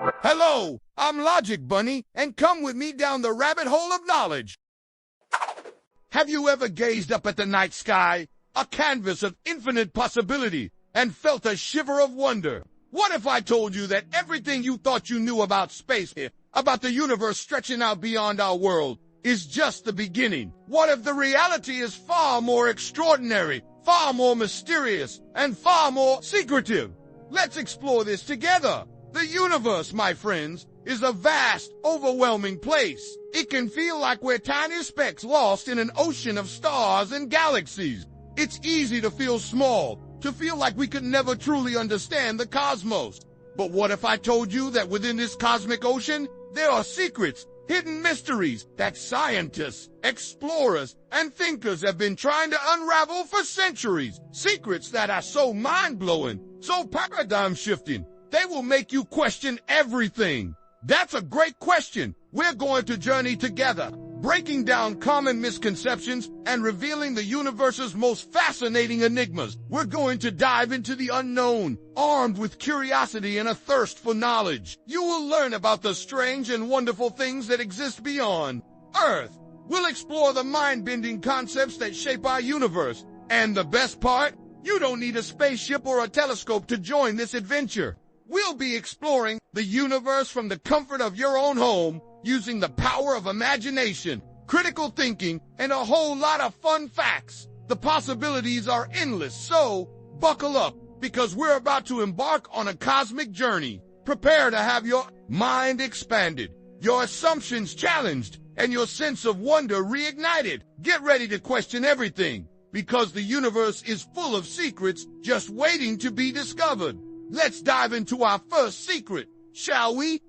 Hello, I'm Logic Bunny, and come with me down the rabbit hole of knowledge. Have you ever gazed up at the night sky, a canvas of infinite possibility, and felt a shiver of wonder? What if I told you that everything you thought you knew about space, about the universe stretching out beyond our world, is just the beginning? What if the reality is far more extraordinary, far more mysterious, and far more secretive? Let's explore this together. The universe, my friends, is a vast, overwhelming place. It can feel like we're tiny specks lost in an ocean of stars and galaxies. It's easy to feel small, to feel like we could never truly understand the cosmos. But what if I told you that within this cosmic ocean, there are secrets, hidden mysteries that scientists, explorers, and thinkers have been trying to unravel for centuries? Secrets that are so mind-blowing, so paradigm-shifting, they will make you question everything. That's a great question. We're going to journey together, breaking down common misconceptions and revealing the universe's most fascinating enigmas. We're going to dive into the unknown, armed with curiosity and a thirst for knowledge. You will learn about the strange and wonderful things that exist beyond Earth. We'll explore the mind-bending concepts that shape our universe. And the best part? You don't need a spaceship or a telescope to join this adventure. We'll be exploring the universe from the comfort of your own home, using the power of imagination, critical thinking, and a whole lot of fun facts. The possibilities are endless, so buckle up, because we're about to embark on a cosmic journey. Prepare to have your mind expanded, your assumptions challenged, and your sense of wonder reignited. Get ready to question everything, because the universe is full of secrets just waiting to be discovered. Let's dive into our first secret, shall we?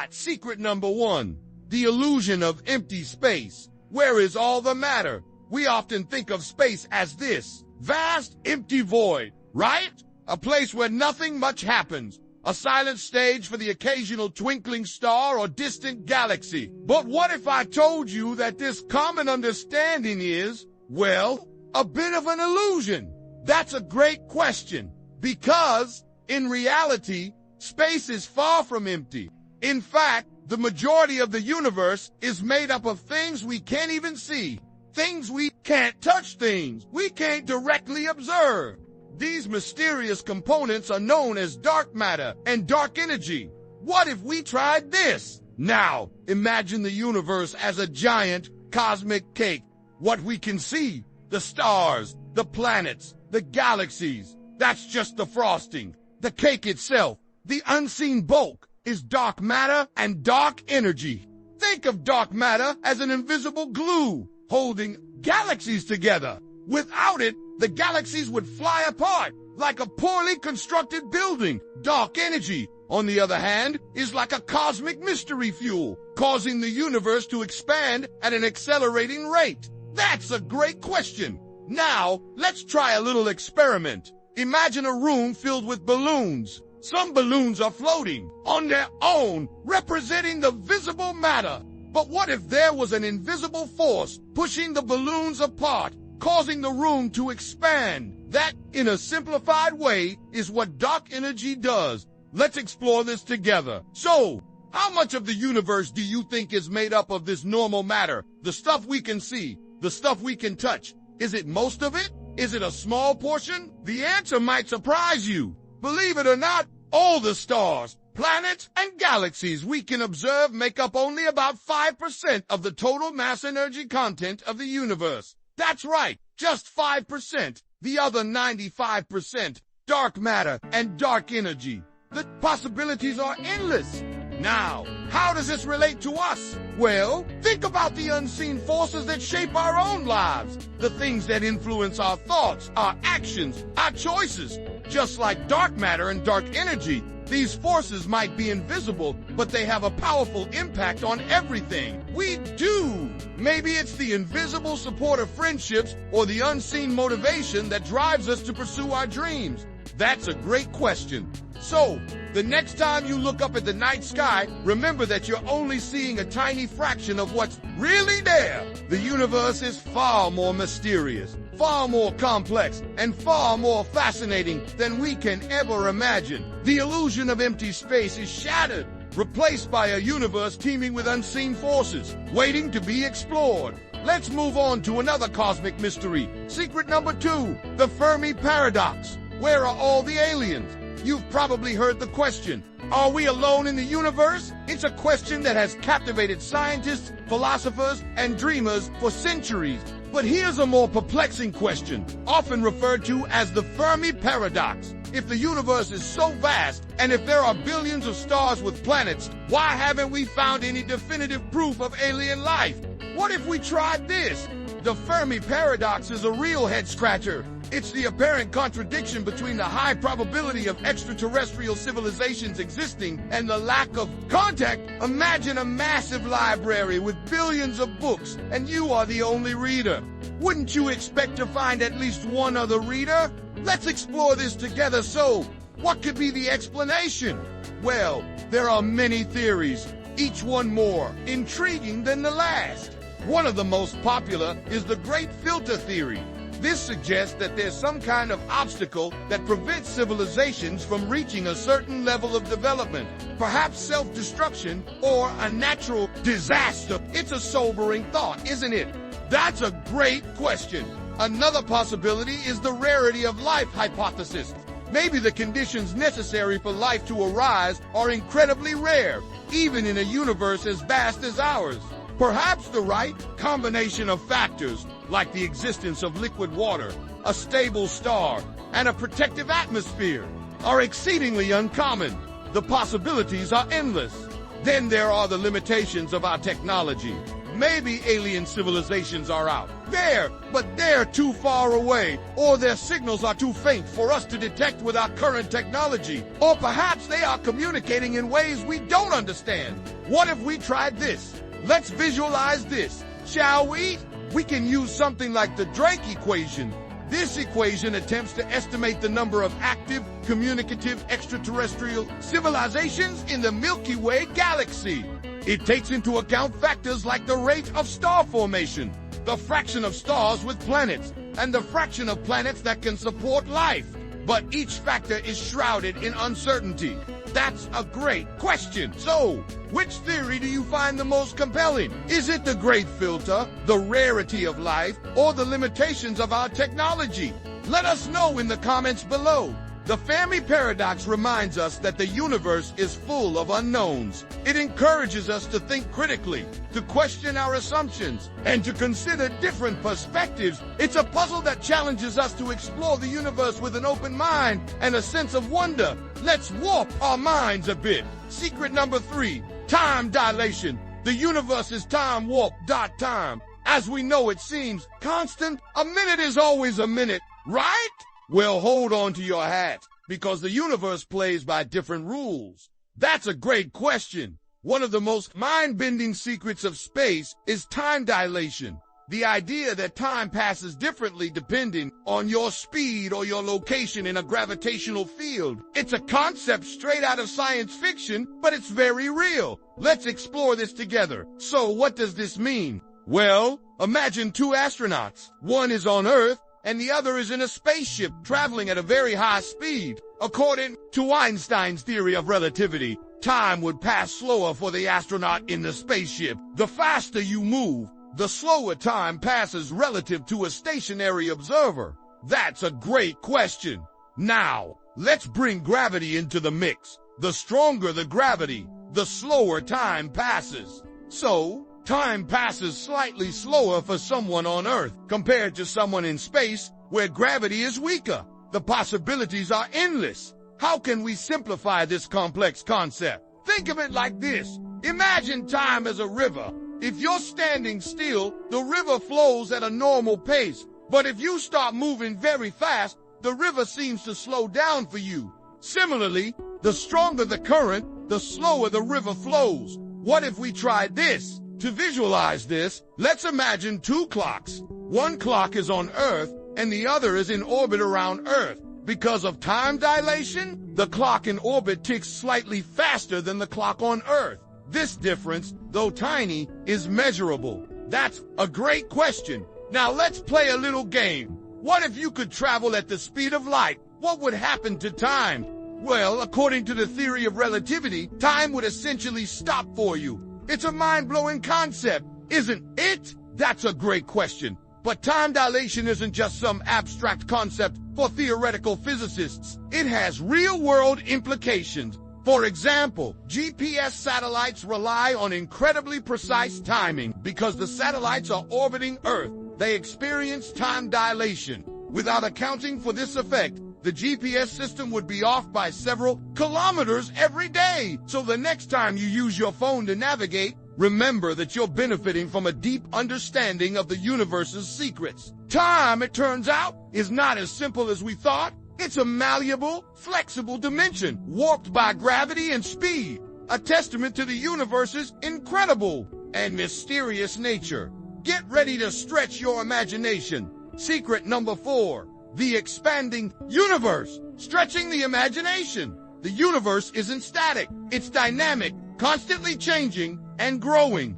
Secret number 1. The illusion of empty space. Where is all the matter? We often think of space as this vast, empty void, right? A place where nothing much happens. A silent stage for the occasional twinkling star or distant galaxy. But what if I told you that this common understanding is, well, a bit of an illusion? That's a great question, because in reality, space is far from empty. In fact, the majority of the universe is made up of things we can't even see. Things we can't touch, things we can't directly observe. These mysterious components are known as dark matter and dark energy. What if we tried this? Now, imagine the universe as a giant cosmic cake. What we can see, the stars, the planets, the galaxies, that's just the frosting. The cake itself, the unseen bulk, is dark matter and dark energy. Think of dark matter as an invisible glue holding galaxies together. Without it, the galaxies would fly apart like a poorly constructed building. Dark energy, on the other hand, is like a cosmic mystery fuel, causing the universe to expand at an accelerating rate. That's a great question. Now, let's try a little experiment. Imagine a room filled with balloons. Some balloons are floating on their own, representing the visible matter. But what if there was an invisible force pushing the balloons apart, causing the room to expand? That, in a simplified way, is what dark energy does. Let's explore this together. So, how much of the universe do you think is made up of this normal matter? The stuff we can see, the stuff we can touch. Is it most of it? Is it a small portion? The answer might surprise you. Believe it or not, all the stars, planets, and galaxies we can observe make up only about 5% of the total mass energy content of the universe. That's right, just 5%. The other 95%, dark matter and dark energy. The possibilities are endless. Now, how does this relate to us? Well, think about the unseen forces that shape our own lives, the things that influence our thoughts, our actions, our choices. Just like dark matter and dark energy, these forces might be invisible, but they have a powerful impact on everything we do. Maybe it's the invisible support of friendships or the unseen motivation that drives us to pursue our dreams. That's a great question. So, the next time you look up at the night sky, remember that you're only seeing a tiny fraction of what's really there. The universe is far more mysterious, far more complex, and far more fascinating than we can ever imagine. The illusion of empty space is shattered. replaced by a universe teeming with unseen forces, waiting to be explored. Let's move on to another cosmic mystery. Secret number 2, the Fermi Paradox. Where are all the aliens? You've probably heard the question, are we alone in the universe? It's a question that has captivated scientists, philosophers, and dreamers for centuries. But here's a more perplexing question, often referred to as the Fermi Paradox. If the universe is so vast, and if there are billions of stars with planets, why haven't we found any definitive proof of alien life? What if we tried this? The Fermi Paradox is a real head-scratcher. It's the apparent contradiction between the high probability of extraterrestrial civilizations existing and the lack of contact. Imagine a massive library with billions of books, and you are the only reader. Wouldn't you expect to find at least one other reader? Let's explore this together. So, what could be the explanation? Well, there are many theories, each one more intriguing than the last. One of the most popular is the Great Filter Theory. This suggests that there's some kind of obstacle that prevents civilizations from reaching a certain level of development, perhaps self-destruction or a natural disaster. It's a sobering thought, isn't it? That's a great question. Another possibility is the rarity of life hypothesis. Maybe the conditions necessary for life to arise are incredibly rare, even in a universe as vast as ours. Perhaps the right combination of factors, like the existence of liquid water, a stable star, and a protective atmosphere, are exceedingly uncommon. The possibilities are endless. Then there are the limitations of our technology. Maybe alien civilizations are out there, but they're too far away, or their signals are too faint for us to detect with our current technology. Or perhaps they are communicating in ways we don't understand. What if we tried this? Let's visualize this, shall we? We can use something like the Drake equation. This equation attempts to estimate the number of active, communicative extraterrestrial civilizations in the Milky Way galaxy. It takes into account factors like the rate of star formation, the fraction of stars with planets, and the fraction of planets that can support life. But each factor is shrouded in uncertainty. That's a great question. So, which theory do you find the most compelling? Is it the Great Filter, the rarity of life, or the limitations of our technology? Let us know in the comments below. The Fermi Paradox reminds us that the universe is full of unknowns. It encourages us to think critically, to question our assumptions, and to consider different perspectives. It's a puzzle that challenges us to explore the universe with an open mind and a sense of wonder. Let's warp our minds a bit. Secret number 3, time dilation. The universe is time warp. Time. As we know, it seems constant. A minute is always a minute, right? Well, hold on to your hat, because the universe plays by different rules. That's a great question. One of the most mind-bending secrets of space is time dilation. The idea that time passes differently depending on your speed or your location in a gravitational field. It's a concept straight out of science fiction, but it's very real. Let's explore this together. So what does this mean? Well, imagine 2 astronauts. One is on Earth, and the other is in a spaceship traveling at a very high speed. According to Einstein's theory of relativity, time would pass slower for the astronaut in the spaceship. The faster you move, the slower time passes relative to a stationary observer. That's a great question. Now, let's bring gravity into the mix. The stronger the gravity, the slower time passes. So, time passes slightly slower for someone on Earth compared to someone in space where gravity is weaker. The possibilities are endless. How can we simplify this complex concept? Think of it like this. Imagine time as a river. If you're standing still, the river flows at a normal pace. But if you start moving very fast, the river seems to slow down for you. Similarly, the stronger the current, the slower the river flows. What if we tried this? To visualize this, let's imagine 2 clocks. One clock is on Earth, and the other is in orbit around Earth. Because of time dilation, the clock in orbit ticks slightly faster than the clock on Earth. This difference, though tiny, is measurable. That's a great question. Now let's play a little game. What if you could travel at the speed of light? What would happen to time? Well, according to the theory of relativity, time would essentially stop for you. It's a mind-blowing concept, isn't it? That's a great question. But time dilation isn't just some abstract concept for theoretical physicists. It has real-world implications. For example, GPS satellites rely on incredibly precise timing. Because the satellites are orbiting Earth, they experience time dilation. Without accounting for this effect, the GPS system would be off by several kilometers every day. So the next time you use your phone to navigate, remember that you're benefiting from a deep understanding of the universe's secrets. Time, it turns out, is not as simple as we thought. It's a malleable, flexible dimension, warped by gravity and speed, a testament to the universe's incredible and mysterious nature. Get ready to stretch your imagination. Secret number 4, the expanding universe, stretching the imagination. The universe isn't static, it's dynamic, constantly changing and growing.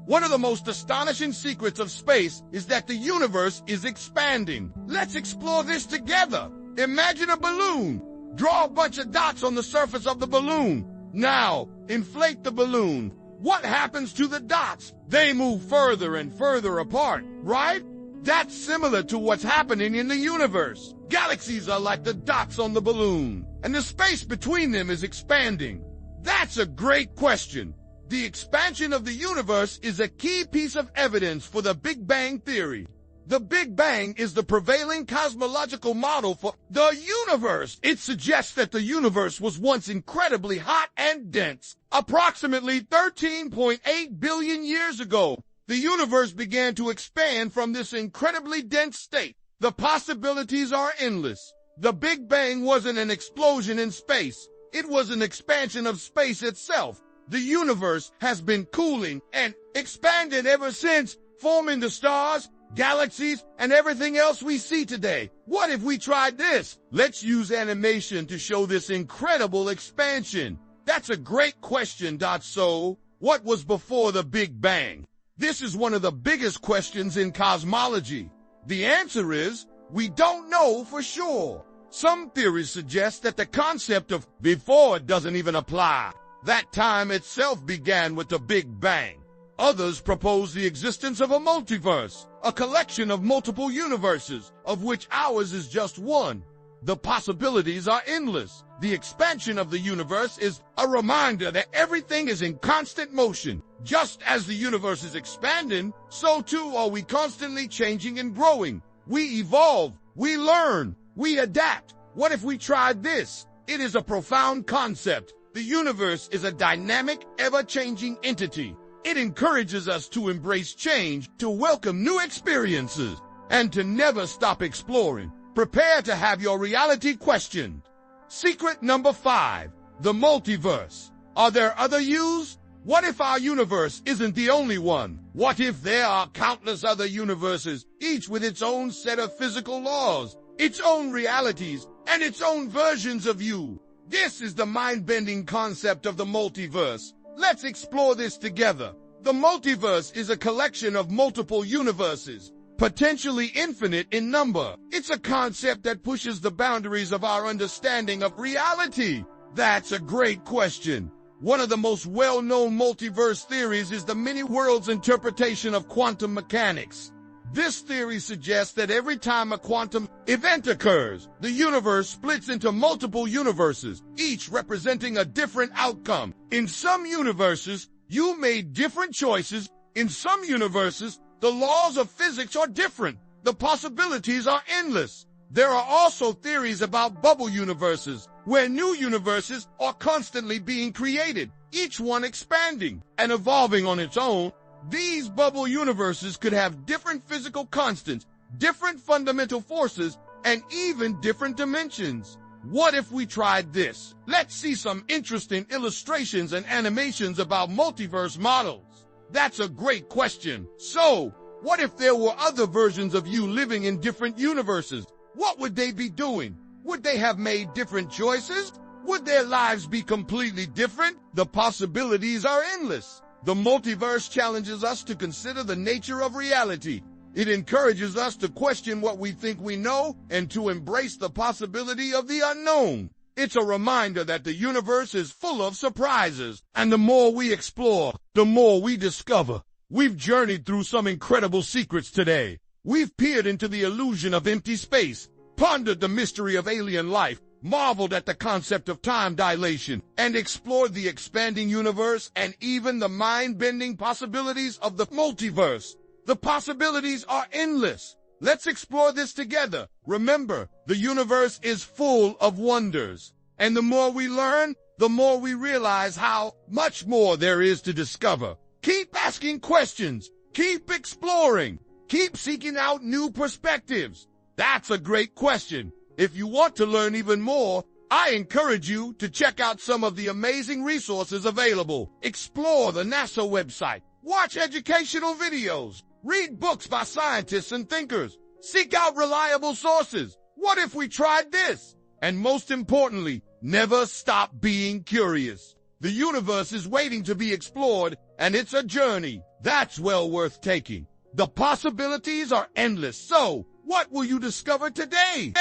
One of the most astonishing secrets of space is that the universe is expanding. Let's explore this together. Imagine a balloon. Draw a bunch of dots on the surface of the balloon. Now, inflate the balloon. What happens to the dots? They move further and further apart, right? That's similar to what's happening in the universe. Galaxies are like the dots on the balloon, and the space between them is expanding. That's a great question. The expansion of the universe is a key piece of evidence for the Big Bang theory. The Big Bang is the prevailing cosmological model for the universe. It suggests that the universe was once incredibly hot and dense. Approximately 13.8 billion years ago, the universe began to expand from this incredibly dense state. The possibilities are endless. The Big Bang wasn't an explosion in space. It was an expansion of space itself. The universe has been cooling and expanded ever since, forming the stars, galaxies, and everything else we see today. What if we tried this? Let's use animation to show this incredible expansion. That's a great question, So, what was before the Big Bang? This is one of the biggest questions in cosmology. The answer is, we don't know for sure. Some theories suggest that the concept of before doesn't even apply. That time itself began with the Big Bang. Others propose the existence of a multiverse, a collection of multiple universes, of which ours is just one. The possibilities are endless. The expansion of the universe is a reminder that everything is in constant motion. Just as the universe is expanding, so too are we constantly changing and growing. We evolve, we learn, we adapt. What if we tried this? It is a profound concept. The universe is a dynamic, ever-changing entity. It encourages us to embrace change, to welcome new experiences, and to never stop exploring. Prepare to have your reality questioned. Secret number 5, the multiverse. Are there other yous? What if our universe isn't the only one? What if there are countless other universes, each with its own set of physical laws, its own realities, and its own versions of you? This is the mind-bending concept of the multiverse. Let's explore this together. The multiverse is a collection of multiple universes, potentially infinite in number. It's a concept that pushes the boundaries of our understanding of reality. That's a great question. One of the most well-known multiverse theories is the many-worlds interpretation of quantum mechanics. This theory suggests that every time a quantum event occurs, the universe splits into multiple universes, each representing a different outcome. In some universes, you made different choices. In some universes, the laws of physics are different. The possibilities are endless. There are also theories about bubble universes, where new universes are constantly being created, each one expanding and evolving on its own. These bubble universes could have different physical constants, different fundamental forces, and even different dimensions. What if we tried this? Let's see some interesting illustrations and animations about multiverse models. That's a great question. So, what if there were other versions of you living in different universes? What would they be doing? Would they have made different choices? Would their lives be completely different? The possibilities are endless. The multiverse challenges us to consider the nature of reality. It encourages us to question what we think we know and to embrace the possibility of the unknown. It's a reminder that the universe is full of surprises, and the more we explore, the more we discover. We've journeyed through some incredible secrets today. We've peered into the illusion of empty space, pondered the mystery of alien life, marveled at the concept of time dilation, and explored the expanding universe and even the mind-bending possibilities of the multiverse. The possibilities are endless. Let's explore this together. Remember, the universe is full of wonders. And the more we learn, the more we realize how much more there is to discover. Keep asking questions. Keep exploring. Keep seeking out new perspectives. That's a great question. If you want to learn even more, I encourage you to check out some of the amazing resources available. Explore the NASA website. Watch educational videos. Read books by scientists and thinkers. Seek out reliable sources. What if we tried this? And most importantly, never stop being curious. The universe is waiting to be explored, and it's a journey that's well worth taking. The possibilities are endless. So, what will you discover today?